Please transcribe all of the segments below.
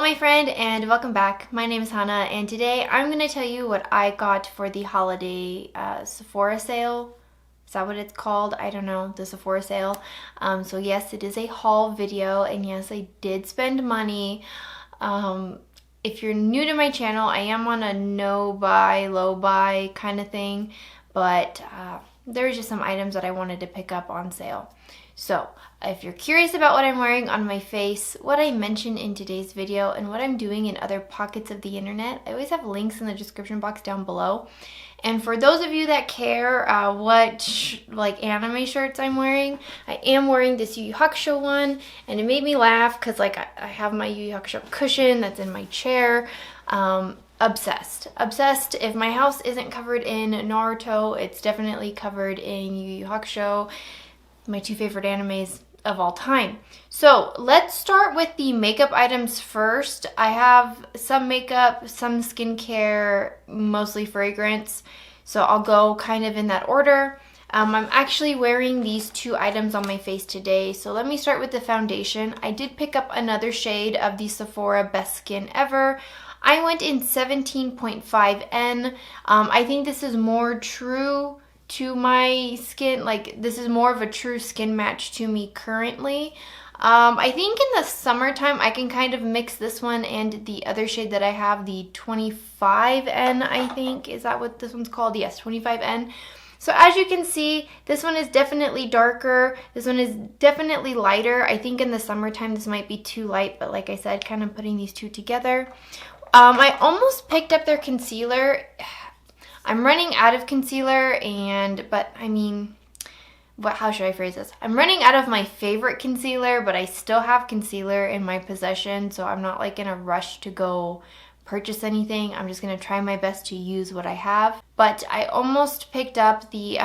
my friend, and welcome back. My name is Hana, and today I'm going to tell you what I got for the holiday Sephora sale. Is that what it's called? I don't know, the Sephora sale. So yes, it is a haul video, and yes, I did spend money. If you're new to my channel, I am on a no buy, low buy kind of thing, but there's just some items that I wanted to pick up on sale. So if you're curious about what I'm wearing on my face, what I mentioned in today's video, and what I'm doing in other pockets of the internet, I always have links in the description box down below. And for those of you that care what anime shirts I'm wearing, I am wearing this Yu Yu Hakusho one, and it made me laugh because I have my Yu Yu Hakusho cushion that's in my chair. Obsessed. If my house isn't covered in Naruto, it's definitely covered in Yu Yu Hakusho, my two favorite animes of all time. So let's start with the makeup items first. I have some makeup, some skincare, mostly fragrance. So I'll go kind of in that order. I'm actually wearing these two items on my face today. So let me start with the foundation. I did pick up another shade of the Sephora Best Skin Ever. I went in 17.5N. I think this is more true to my skin. This is more of a true skin match to me currently. I think in the summertime I can kind of mix this one and the other shade that I have, the 25N, I think. Is that what this one's called? Yes, 25N. So as you can see, this one is definitely darker. This one is definitely lighter. I think in the summertime this might be too light, but like I said, kind of putting these two together. I almost picked up their concealer. I'm running out of concealer, how should I phrase this? I'm running out of my favorite concealer, but I still have concealer in my possession, so I'm not in a rush to go purchase anything. I'm just going to try my best to use what I have. But I almost picked up the,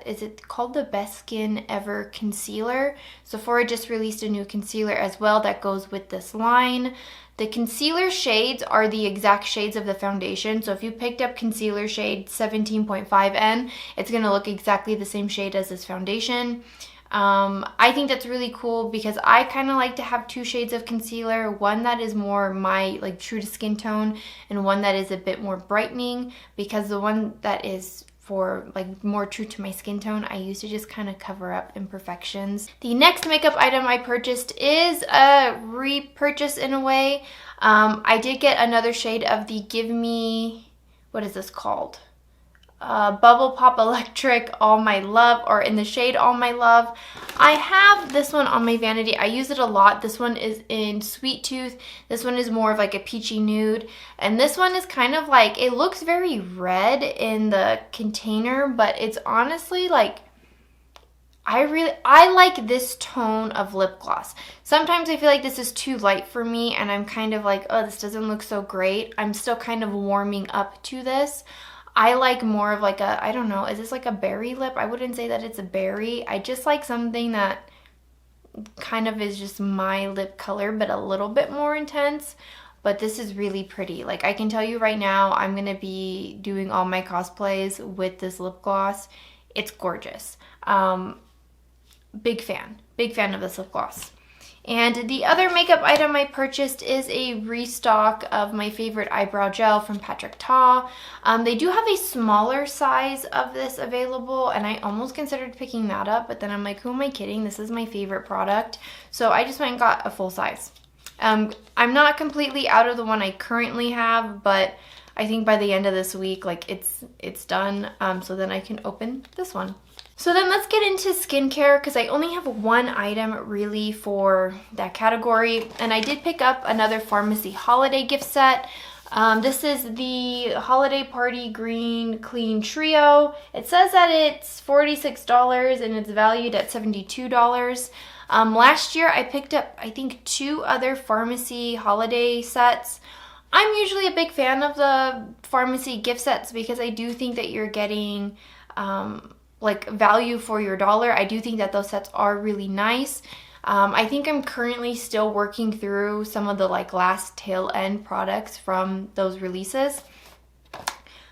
is it called the Best Skin Ever Concealer? Sephora just released a new concealer as well that goes with this line. The concealer shades are the exact shades of the foundation. So if you picked up concealer shade 17.5N, it's going to look exactly the same shade as this foundation. I think that's really cool because I kind of like to have two shades of concealer, one that is more my true to skin tone and one that is a bit more brightening, because the one that is for more true to my skin tone, I used to just kind of cover up imperfections. The next makeup item I purchased is a repurchase in a way. I did get another shade of the Give Me, what is this called? Bubble Pop Electric All My Love, or in the shade All My Love. I have this one on my vanity. I use it a lot. This one is in Sweet Tooth. This one is more of a peachy nude, and this one is kind of it looks very red in the container, but it's honestly I like this tone of lip gloss. Sometimes I feel like this is too light for me, and I'm kind of oh, this doesn't look so great. I'm still kind of warming up to this. I like more of I don't know, is this a berry lip? I wouldn't say that it's a berry. I just like something that kind of is just my lip color, but a little bit more intense. But this is really pretty. I can tell you right now, I'm going to be doing all my cosplays with this lip gloss. It's gorgeous. Big fan of this lip gloss. And the other makeup item I purchased is a restock of my favorite eyebrow gel from Patrick Ta. They do have a smaller size of this available, and I almost considered picking that up, but then I'm who am I kidding? This is my favorite product. So I just went and got a full size. I'm not completely out of the one I currently have, but I think by the end of this week, it's done. So then I can open this one. So then let's get into skincare, because I only have one item really for that category. And I did pick up another pharmacy holiday gift set. This is the Holiday Party Green Clean Trio. It says that it's $46 and it's valued at $72. Last year I picked up, I think, two other pharmacy holiday sets. I'm usually a big fan of the pharmacy gift sets because I do think that you're getting value for your dollar. I do think that those sets are really nice. I think I'm currently still working through some of the last tail end products from those releases.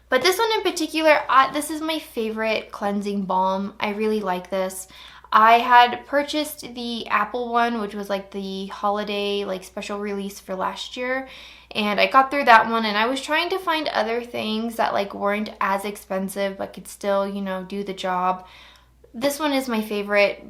But this one in particular, this is my favorite cleansing balm. I really like this. I had purchased the apple one, which was like the holiday like special release for last year, and I got through that one, and I was trying to find other things that like weren't as expensive but could still, you know, do the job. This one is my favorite,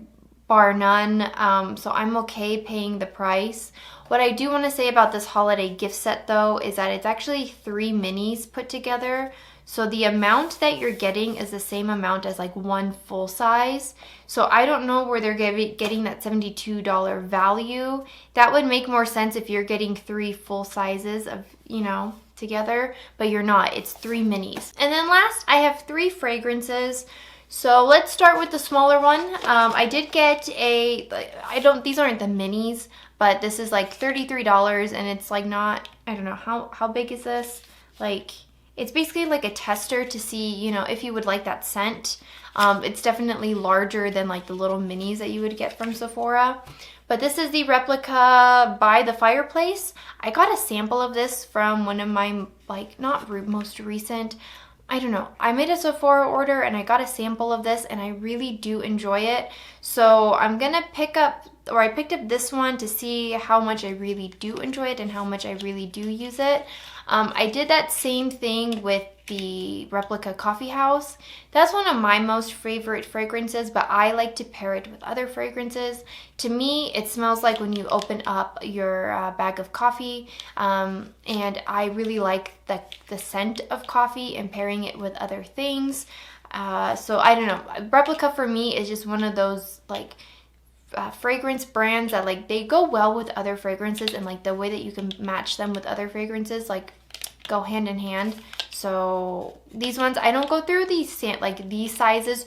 bar none, so I'm okay paying the price. What I do want to say about this holiday gift set though is that it's actually 3 minis put together. So the amount that you're getting is the same amount as like one full size. So I don't know where they're getting that $72 value. That would make more sense if you're getting 3 full sizes of, you know, together, but you're not. It's 3 minis. And then last, I have 3 fragrances. So let's start with the smaller one. I did get these aren't the minis, but this is like $33, and it's like not, I don't know, how big is this? Like, it's basically like a tester to see, you know, if you would like that scent. It's definitely larger than like the little minis that you would get from Sephora. But this is the replica by the fireplace. I got a sample of this from one of my, like, not most recent, I don't know. I made a Sephora order and I got a sample of this and I really do enjoy it. So I'm gonna I picked up this one to see how much I really do enjoy it and how much I really do use it. I did that same thing with the replica coffee house. That's one of my most favorite fragrances, but I like to pair it with other fragrances. To me, it smells like when you open up your bag of coffee, and I really like the scent of coffee and pairing it with other things. So I don't know. Replica for me is just one of those like fragrance brands that like they go well with other fragrances, and like the way that you can match them with other fragrances like go hand in hand. So these ones, I don't go through these sizes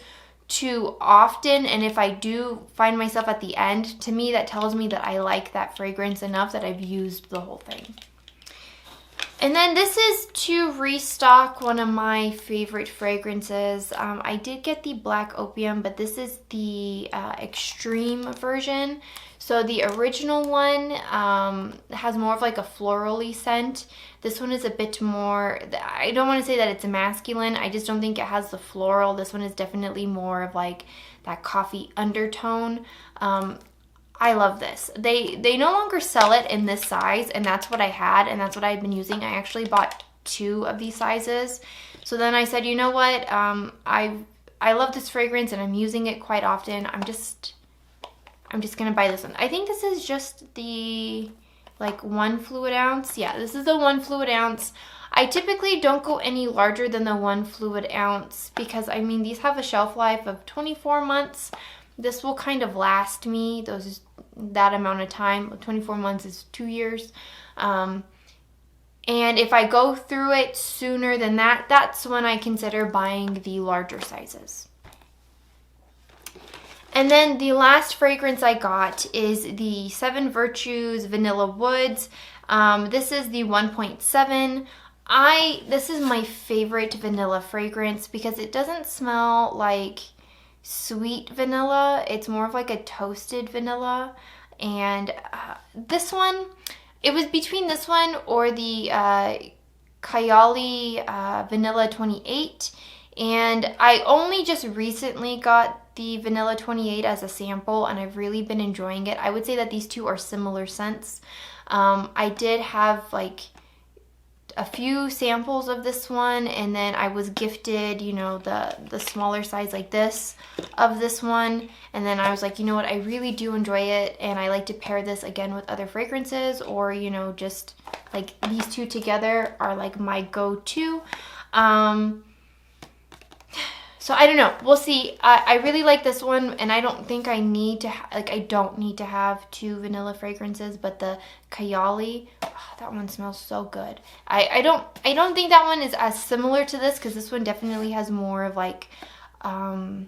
too often, and if I do find myself at the end, to me that tells me that I like that fragrance enough that I've used the whole thing. And then this is to restock one of my favorite fragrances. I did get the Black Opium, but this is the extreme version. So the original one has more of like a florally scent. This one is a bit more, I don't want to say that it's masculine, I just don't think it has the floral. This one is definitely more of like that coffee undertone. I love this. They no longer sell it in this size, and that's what I had, and that's what I've been using. I actually bought 2 of these sizes. So then I said, you know what? I love this fragrance, and I'm using it quite often. I'm just gonna buy this one. I think this is just the like 1 fluid ounce. Yeah, this is the 1 fluid ounce. I typically don't go any larger than the 1 fluid ounce because I mean these have a shelf life of 24 months. This will kind of last me that amount of time. 24 months is 2 years. And if I go through it sooner than that, that's when I consider buying the larger sizes. And then the last fragrance I got is the 7 Virtues Vanilla Woods. This is the 1.7. This is my favorite vanilla fragrance because it doesn't smell like sweet vanilla. It's more of like a toasted vanilla. And this one, it was between this one or the Kayali Vanilla 28. And I only just recently got the Vanilla 28 as a sample, and I've really been enjoying it. I would say that these two are similar scents. I did have like a few samples of this one, and then I was gifted, you know, the smaller size like this of this one, and then I was like, you know what, I really do enjoy it, and I like to pair this again with other fragrances, or, you know, just like these two together are like my go-to. So I don't know, we'll see. I really like this one, and I don't think I need to, I don't need to have 2 vanilla fragrances, but the Kayali, that one smells so good. I don't think that one is as similar to this, because this one definitely has more of like a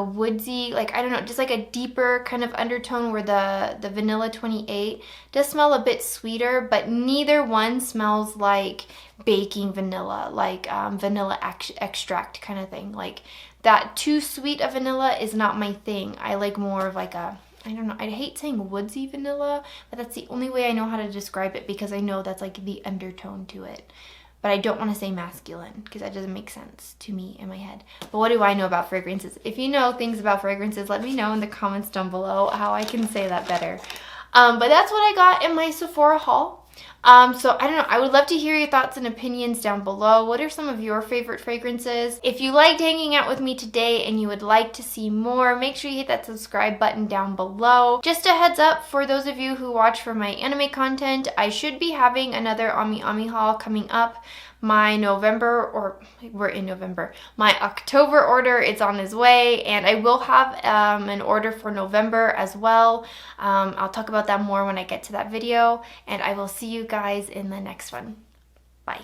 woodsy, like, I don't know, just like a deeper kind of undertone, where the Vanilla 28 does smell a bit sweeter, but neither one smells like baking vanilla, like vanilla extract kind of thing. Like, that too sweet of vanilla is not my thing. I like more of like a, I don't know, I hate saying woodsy vanilla, but that's the only way I know how to describe it, because I know that's like the undertone to it. but I don't want to say masculine because that doesn't make sense to me in my head. But what do I know about fragrances? If you know things about fragrances, let me know in the comments down below how I can say that better. But that's what I got in my Sephora haul. So I don't know, I would love to hear your thoughts and opinions down below. What are some of your favorite fragrances? If you liked hanging out with me today and you would like to see more, make sure you hit that subscribe button down below. Just a heads up for those of you who watch for my anime content, I should be having another Ami Ami haul coming up. My my October order, it's on its way, and I will have an order for November as well. I'll talk about that more when I get to that video, and I will see you guys in the next one. Bye.